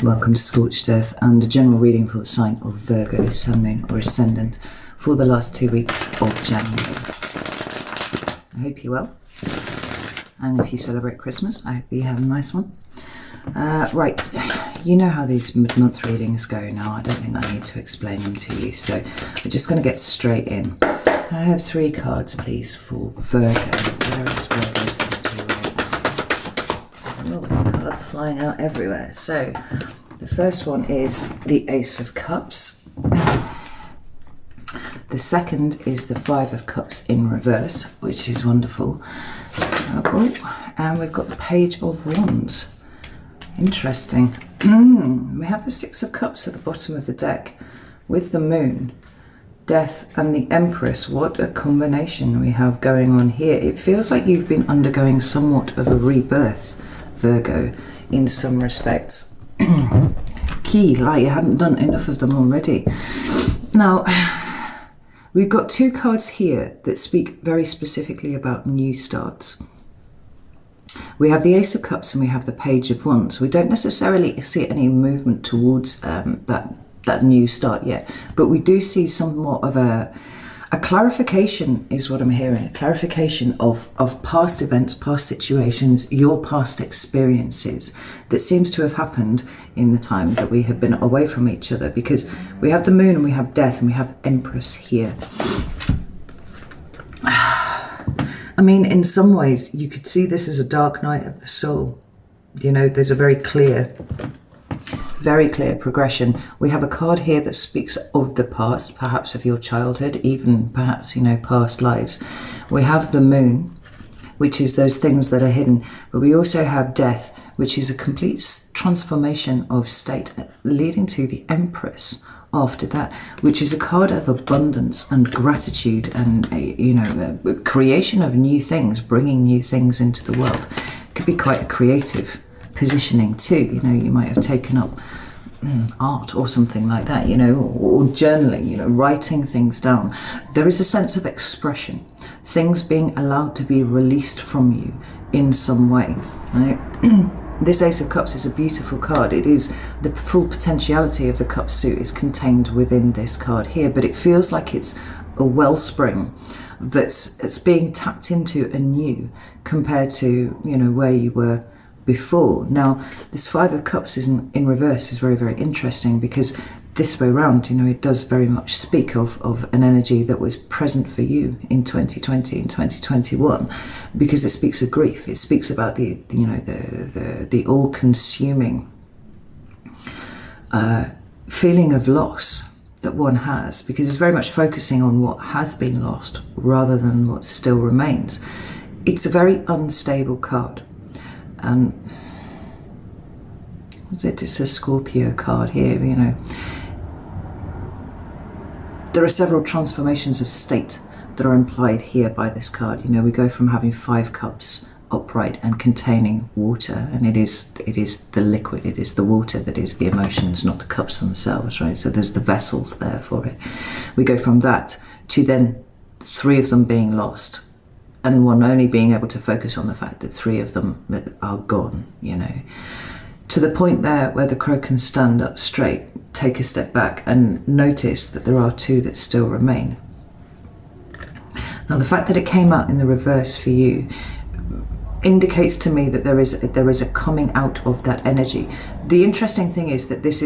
Welcome to Scorched Earth and a general reading for the sign of Virgo, Sun, Moon or Ascendant for the last 2 weeks of January. I hope you're well, and if you celebrate Christmas, I hope you have a nice one. Right, you know how these mid-month readings go now. I don't think I need to explain them to you, so we're just going to get straight in. I have 3 cards, please, for Virgo. Where is Virgo's energy right now? Oh, cards flying out everywhere. So, the first one is the Ace of Cups. The second is the 5 of Cups in reverse, which is wonderful. And we've got the Page of Wands. Interesting. We have the 6 of Cups at the bottom of the deck with the Moon, Death and the Empress. What a combination we have going on here. It feels like you've been undergoing somewhat of a rebirth, Virgo, in some respects. Key, like you hadn't done enough of them already. Now, we've got 2 cards here that speak very specifically about new starts. We have the Ace of Cups and we have the Page of Wands. We don't necessarily see any movement towards that new start yet, but we do see somewhat of a clarification is what I'm hearing, a clarification of past events, past situations, your past experiences that seems to have happened in the time that we have been away from each other, because we have the Moon and we have Death and we have Empress here. I mean, in some ways you could see this as a dark night of the soul. You know, there's a very clear progression. We have a card here that speaks of the past, perhaps of your childhood, even perhaps, you know, past lives. We have the Moon, which is those things that are hidden, but we also have Death, which is a complete transformation of state, leading to the Empress after that, which is a card of abundance and gratitude and, you know, creation of new things, bringing new things into the world. It could be quite a creative positioning too. You know, you might have taken up art or something like that, you know, or journaling, you know, writing things down. There is a sense of expression, things being allowed to be released from you in some way, right? This Ace of Cups is a beautiful card. It is the full potentiality of the cup suit is contained within this card here, but it feels like it's a wellspring that's being tapped into anew compared to, you know, where you were before. Now, this 5 of Cups in reverse is very, very interesting, because this way around, you know, it does very much speak of an energy that was present for you in 2020 and 2021, because it speaks of grief. It speaks about the all-consuming feeling of loss that one has, because it's very much focusing on what has been lost rather than what still remains. It's a very unstable card. And it's a Scorpio card here, you know. There are several transformations of state that are implied here by this card. You know, we go from having 5 cups upright and containing water, and it is the liquid, it is the water that is the emotions, not the cups themselves, right? So there's the vessels there for it. We go from that to then 3 of them being lost, and one only being able to focus on the fact that 3 of them are gone, you know, to the point there where the crow can stand up straight, take a step back and notice that there are 2 that still remain. Now, the fact that it came out in the reverse for you indicates to me that there is a coming out of that energy. The interesting thing is that this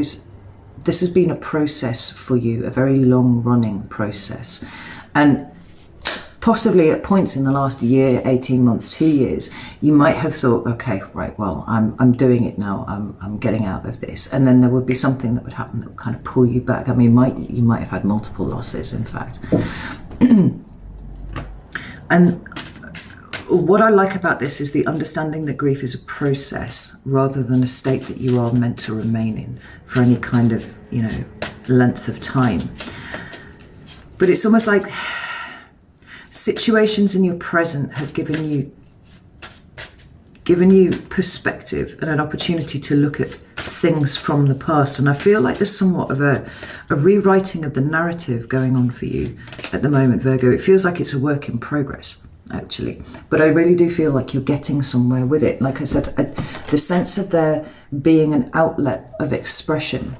has been a process for you, a very long running process, and possibly at points in the last year, 18 months, 2 years, you might have thought, okay, right, well, I'm doing it now, I'm getting out of this. And then there would be something that would happen that would kind of pull you back. I mean, you might have had multiple losses, in fact. And what I like about this is the understanding that grief is a process rather than a state that you are meant to remain in for any kind of, you know, length of time. But it's almost like situations in your present have given you perspective and an opportunity to look at things from the past. And I feel like there's somewhat of a rewriting of the narrative going on for you at the moment, Virgo. It feels like it's a work in progress. actually. But I really do feel like you're getting somewhere with it. Like I said, the sense of there being an outlet of expression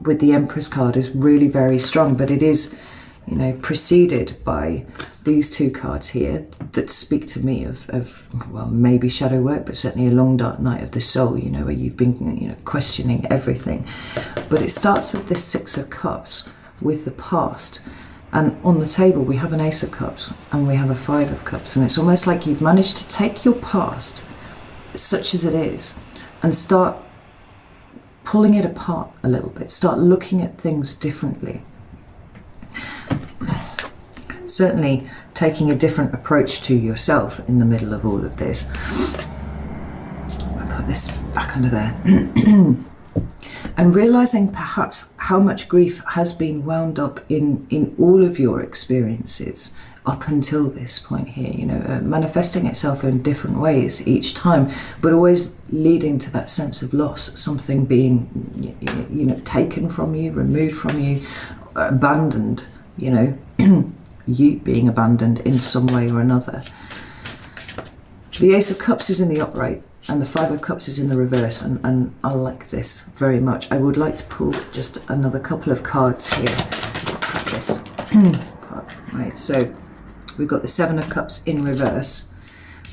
with the Empress card is really very strong, but it is, you know, preceded by these two cards here that speak to me of well, maybe shadow work, but certainly a long dark night of the soul, you know, where you've been, you know, questioning everything. But it starts with this Six of Cups, with the past. And on the table, we have an Ace of Cups and we have a Five of Cups. And it's almost like you've managed to take your past, such as it is, and start pulling it apart a little bit. Start looking at things differently. Certainly taking a different approach to yourself in the middle of all of this. I'll put this back under there. And realizing perhaps how much grief has been wound up in all of your experiences up until this point here, you know, manifesting itself in different ways each time, but always leading to that sense of loss, something being, you know, taken from you, removed from you, abandoned, you know, you being abandoned in some way or another. The Ace of Cups is in the upright and the Five of Cups is in the reverse, and I like this very much. I would like to pull just another couple of cards here. This. Right, so we've got the Seven of Cups in reverse.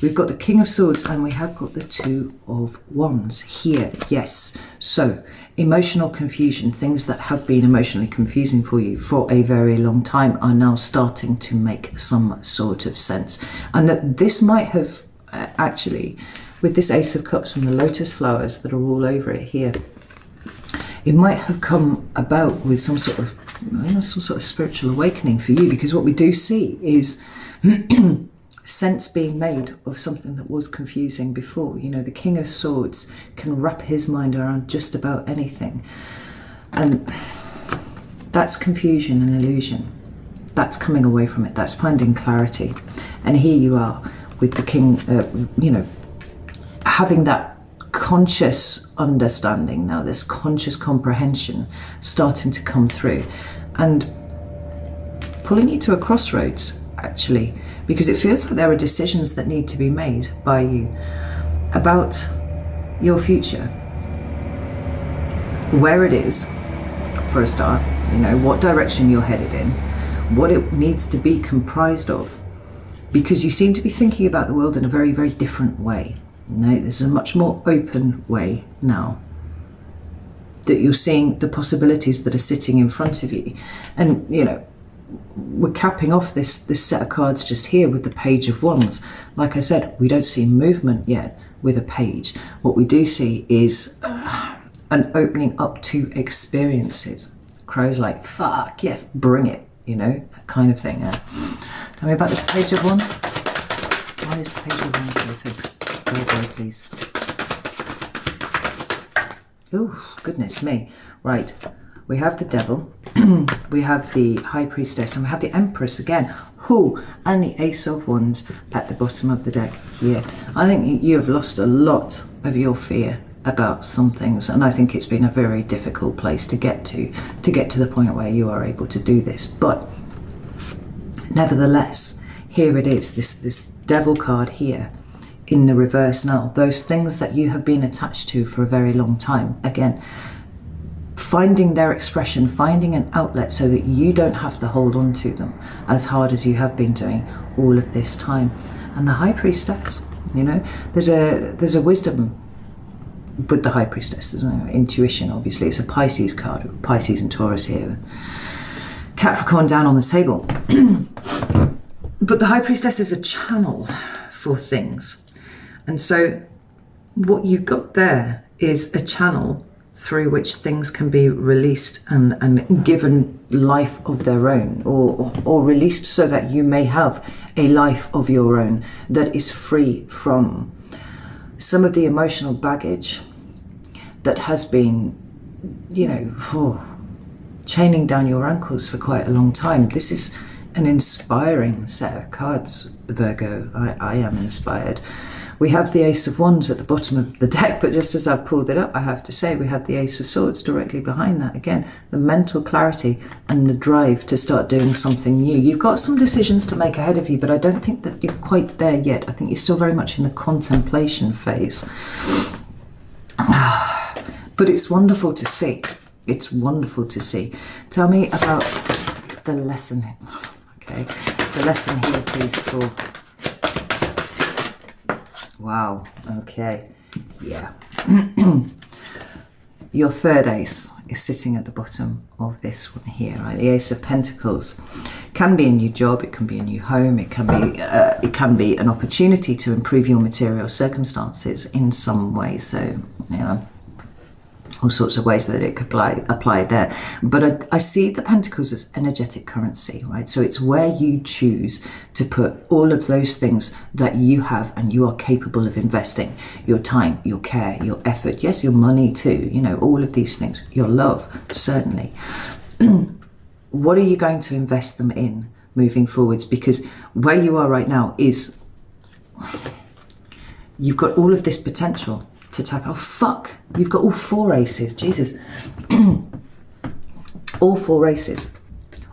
We've got the King of Swords and we have got the Two of Wands here. Yes, so emotional confusion, things that have been emotionally confusing for you for a very long time are now starting to make some sort of sense. And that this might have actually, with this Ace of Cups and the lotus flowers that are all over it here, it might have come about with some sort of, you know, some sort of spiritual awakening for you, because what we do see is sense being made of something that was confusing before. You know, the King of Swords can wrap his mind around just about anything, and that's confusion and illusion. That's coming away from it. That's finding clarity. And here you are with the King, you know, having that conscious understanding now, this conscious comprehension starting to come through and pulling you to a crossroads, actually, because it feels like there are decisions that need to be made by you about your future, where it is, for a start, you know, what direction you're headed in, what it needs to be comprised of, because you seem to be thinking about the world in a very, very different way. You know, this is a much more open way now, that you're seeing the possibilities that are sitting in front of you. And, you know, we're capping off this set of cards just here with the Page of Wands. Like I said, we don't see movement yet with a page. What we do see is an opening up to experiences. Crow's like, fuck, yes, bring it, you know, that kind of thing. Tell me about this Page of Wands. Why is the Page of Wands so thick? Virgo, please. Oh, goodness me. Right, we have the Devil, we have the High Priestess, and we have the Empress again. And the Ace of Wands at the bottom of the deck here. I think you have lost a lot of your fear about some things, and I think it's been a very difficult place to get to the point where you are able to do this. But nevertheless, here it is, this Devil card here in the reverse now. Those things that you have been attached to for a very long time, again, finding their expression, finding an outlet so that you don't have to hold on to them as hard as you have been doing all of this time. And the High Priestess, you know, there's a wisdom with the High Priestess. There's no intuition, obviously. It's a Pisces card, Pisces and Taurus here, Capricorn down on the table. But the High Priestess is a channel for things. And so what you've got there is a channel through which things can be released and given life of their own, or released so that you may have a life of your own that is free from some of the emotional baggage that has been, you know, chaining down your ankles for quite a long time. This is an inspiring set of cards, Virgo. I am inspired. We have the Ace of Wands at the bottom of the deck, but just as I've pulled it up, I have to say we have the Ace of Swords directly behind that. Again, the mental clarity and the drive to start doing something new. You've got some decisions to make ahead of you, but I don't think that you're quite there yet. I think you're still very much in the contemplation phase. But it's wonderful to see. It's wonderful to see. Tell me about the lesson. Okay, the lesson here, please, for... Wow, okay, yeah. Your third ace is sitting at the bottom of this one here, right? The Ace of Pentacles. Can be a new job, it can be a new home, it can be an opportunity to improve your material circumstances in some way. So, you know, all sorts of ways that it could apply there. But I see the Pentacles as energetic currency, right? So it's where you choose to put all of those things that you have and you are capable of investing. Your time, your care, your effort, yes, your money too, you know, all of these things. Your love, certainly. What are you going to invest them in moving forwards? Because where you are right now is, you've got all of this potential to tap. Oh fuck, you've got all four aces, Jesus. All four aces.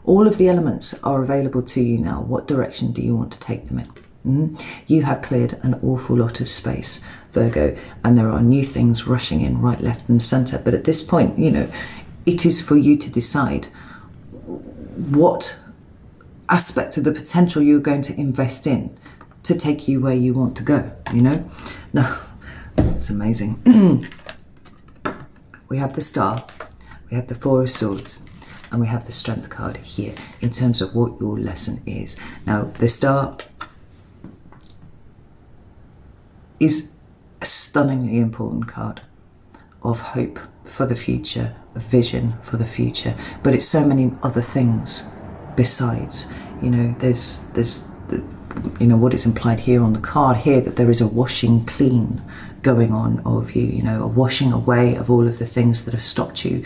All of the elements are available to you now. What direction do you want to take them in? You have cleared an awful lot of space, Virgo, and there are new things rushing in right, left and centre. But at this point, you know, it is for you to decide what aspect of the potential you're going to invest in to take you where you want to go, you know? Now, it's amazing. We have the Star, we have the Four of Swords, and we have the Strength card here in terms of what your lesson is. Now, the Star is a stunningly important card of hope for the future, of vision for the future, but it's so many other things besides. You know, there's you know, what is implied here on the card here, that there is a washing clean going on of you, you know, a washing away of all of the things that have stopped you,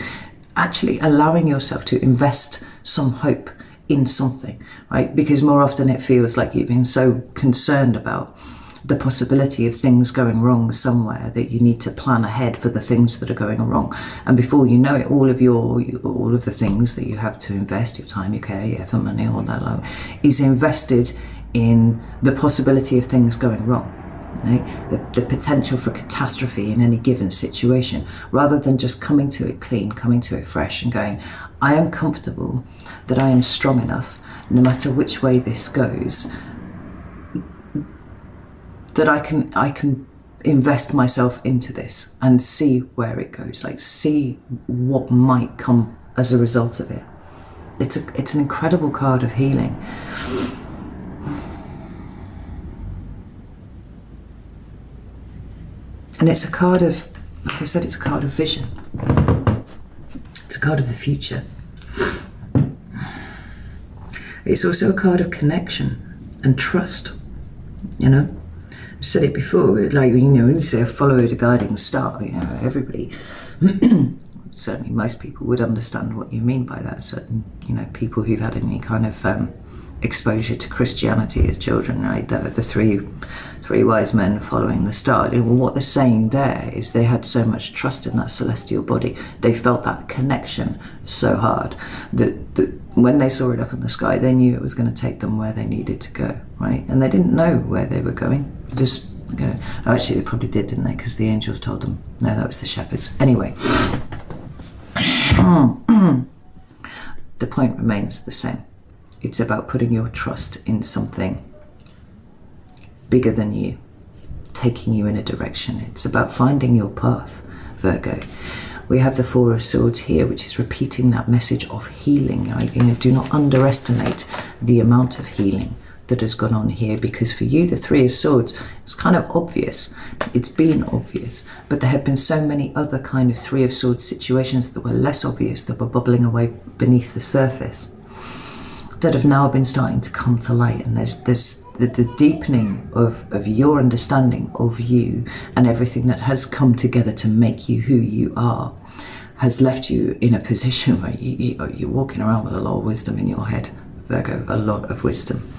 actually allowing yourself to invest some hope in something, right? Because more often it feels like you've been so concerned about the possibility of things going wrong somewhere that you need to plan ahead for the things that are going wrong. And before you know it, all of the things that you have to invest, your time, your care, your effort, money, all that is invested in the possibility of things going wrong. Right? The potential for catastrophe in any given situation, rather than just coming to it clean, coming to it fresh and going, I am comfortable that I am strong enough, no matter which way this goes, that I can invest myself into this and see where it goes, like see what might come as a result of it. It's an incredible card of healing. And it's a card of, like I said, it's a card of vision. It's a card of the future. It's also a card of connection and trust, you know. I've said it before, like, you know, when you say follow the guiding star, you know, everybody, certainly most people would understand what you mean by that. Certain, you know, people who've had any kind of exposure to Christianity as children, right? The three wise men following the star. Well, what they're saying there is they had so much trust in that celestial body. They felt that connection so hard that when they saw it up in the sky, they knew it was going to take them where they needed to go, right? And they didn't know where they were going. Just go. Actually, they probably did, didn't they? Because the angels told them. No, that was the shepherds. Anyway, the point remains the same. It's about putting your trust in something bigger than you, taking you in a direction. It's about finding your path, Virgo. We have the Four of Swords here, which is repeating that message of healing. You know, do not underestimate the amount of healing that has gone on here, because for you, the Three of Swords, it's kind of obvious. It's been obvious, but there have been so many other kind of Three of Swords situations that were less obvious, that were bubbling away beneath the surface, that have now been starting to come to light. And there's the deepening of your understanding of you and everything that has come together to make you who you are, has left you in a position where you're walking around with a lot of wisdom in your head, Virgo, a lot of wisdom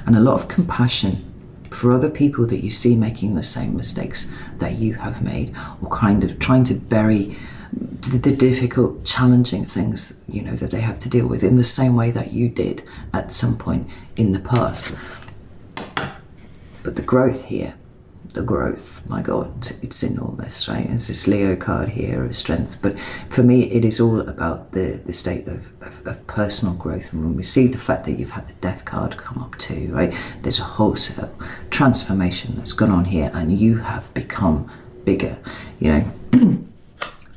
and a lot of compassion for other people that you see making the same mistakes that you have made, or kind of trying to bury the difficult, challenging things, you know, that they have to deal with in the same way that you did at some point in the past. But the growth here, the growth, my God, it's enormous, right? It's this Leo card here of strength. But for me, it is all about the state of personal growth. And when we see the fact that you've had the Death card come up too, right? There's a wholesale transformation that's gone on here, and you have become bigger, you know.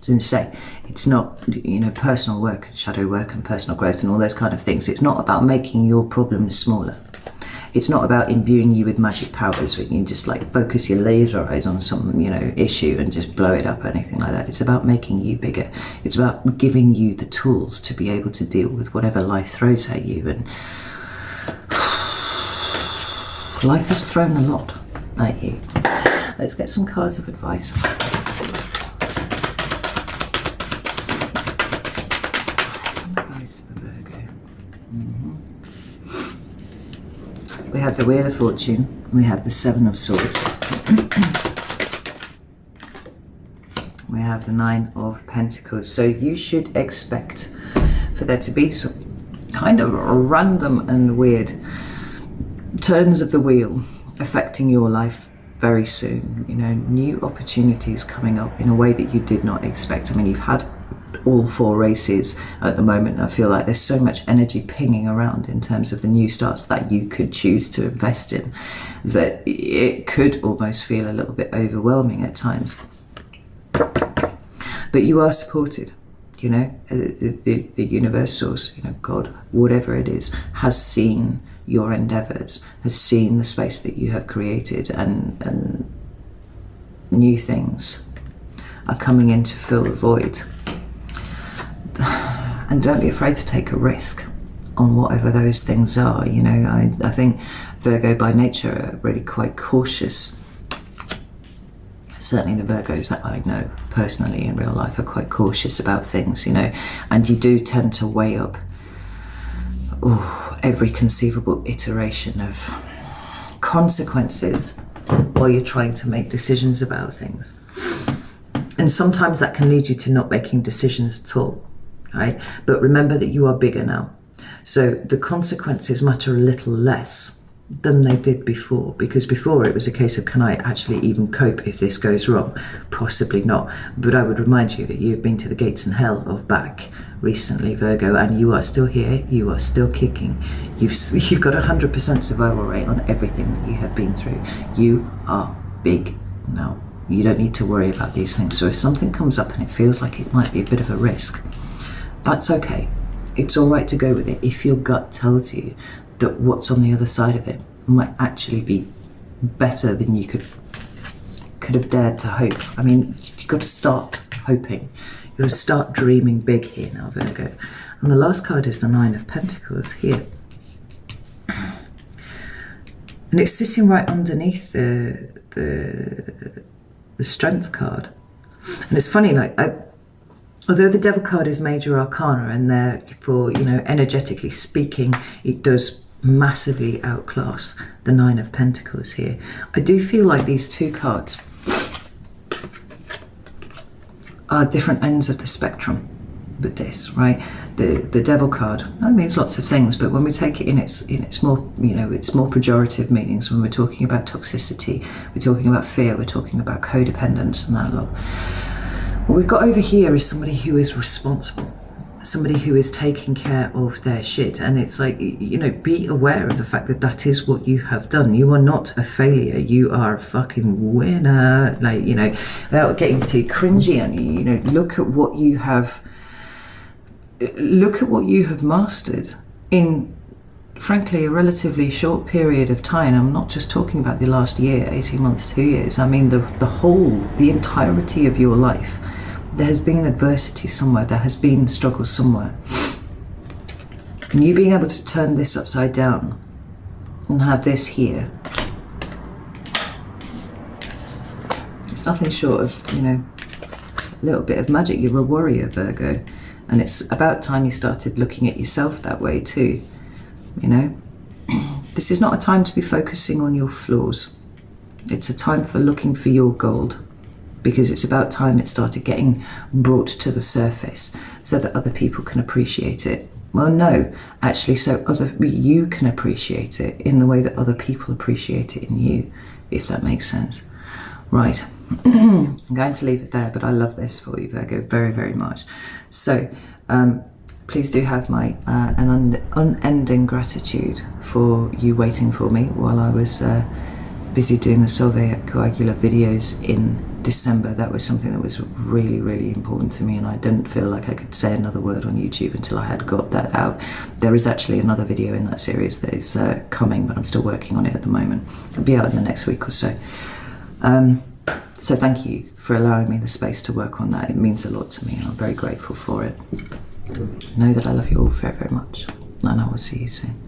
To say it's not, you know, personal work and shadow work and personal growth and all those kind of things. It's not about making your problems smaller. It's not about imbuing you with magic powers where you can just like focus your laser eyes on some, you know, issue and just blow it up or anything like that. It's about making you bigger. It's about giving you the tools to be able to deal with whatever life throws at you. And life has thrown a lot at you. Let's get some cards of advice. We have the Wheel of Fortune, we have the Seven of Swords, we have the Nine of Pentacles. So you should expect for there to be some kind of random and weird turns of the wheel affecting your life very soon. You know, new opportunities coming up in a way that you did not expect. I mean, you've had all 4 races at the moment. I feel like there's so much energy pinging around in terms of the new starts that you could choose to invest in, that it could almost feel a little bit overwhelming at times. But you are supported, you know, the universe, source, you know, God, whatever it is, has seen your endeavors, has seen the space that you have created, and new things are coming in to fill the void. And don't be afraid to take a risk on whatever those things are. You know, I think Virgo by nature are really quite cautious. Certainly the Virgos that I know personally in real life are quite cautious about things, you know, and you do tend to weigh up every conceivable iteration of consequences while you're trying to make decisions about things. And sometimes that can lead you to not making decisions at all. Right? But remember that you are bigger now. So the consequences matter a little less than they did before, because before it was a case of, can I actually even cope if this goes wrong? Possibly not. But I would remind you that you've been to the gates and hell of back recently, Virgo, and you are still here, you are still kicking. You've got 100% survival rate on everything that you have been through. You are big now. You don't need to worry about these things. So if something comes up and it feels like it might be a bit of a risk, that's okay. It's all right to go with it if your gut tells you that what's on the other side of it might actually be better than you could have dared to hope. I mean, you've got to start hoping. You've got to start dreaming big here now, Virgo. And the last card is the Nine of Pentacles here. And it's sitting right underneath the Strength card. And it's funny, like, although the Devil card is major arcana, and therefore, you know, energetically speaking, it does massively outclass the Nine of Pentacles here. I do feel like these two cards are different ends of the spectrum with this, right? The Devil card, that means lots of things, but when we take it in its more, you know, it's more pejorative meanings. When we're talking about toxicity, we're talking about fear, we're talking about codependence and that lot. What we've got over here is somebody who is responsible, somebody who is taking care of their shit. And it's like, you know, be aware of the fact that that is what you have done. You are not a failure. You are a fucking winner. Like, you know, without getting too cringy on you, you know, look at what you have mastered in, frankly, a relatively short period of time. I'm not just talking about the last year, 18 months, 2 years. I mean, the entirety of your life. There has been adversity somewhere, there has been struggle somewhere. And you being able to turn this upside down and have this here, it's nothing short of, you know, a little bit of magic. You're a warrior, Virgo. And it's about time you started looking at yourself that way too. You know, this This is not a time to be focusing on your flaws. It's a time for looking for your gold, because it's about time it started getting brought to the surface so that other people can appreciate it. Well, no, actually, so you can appreciate it in the way that other people appreciate it in you, if that makes sense. Right, I'm going to leave it there, but I love this for you, Virgo, very, very much. So, please do have my unending gratitude for you waiting for me while I was busy doing the Solveig Coagula videos in December. That was something that was really, really important to me, and I didn't feel like I could say another word on YouTube until I had got that out. There is actually another video in that series that is coming, but I'm still working on it at the moment. It'll be out in the next week or so. So thank you for allowing me the space to work on that. It means a lot to me, and I'm very grateful for it. Know that I love you all very, very much, and I will see you soon.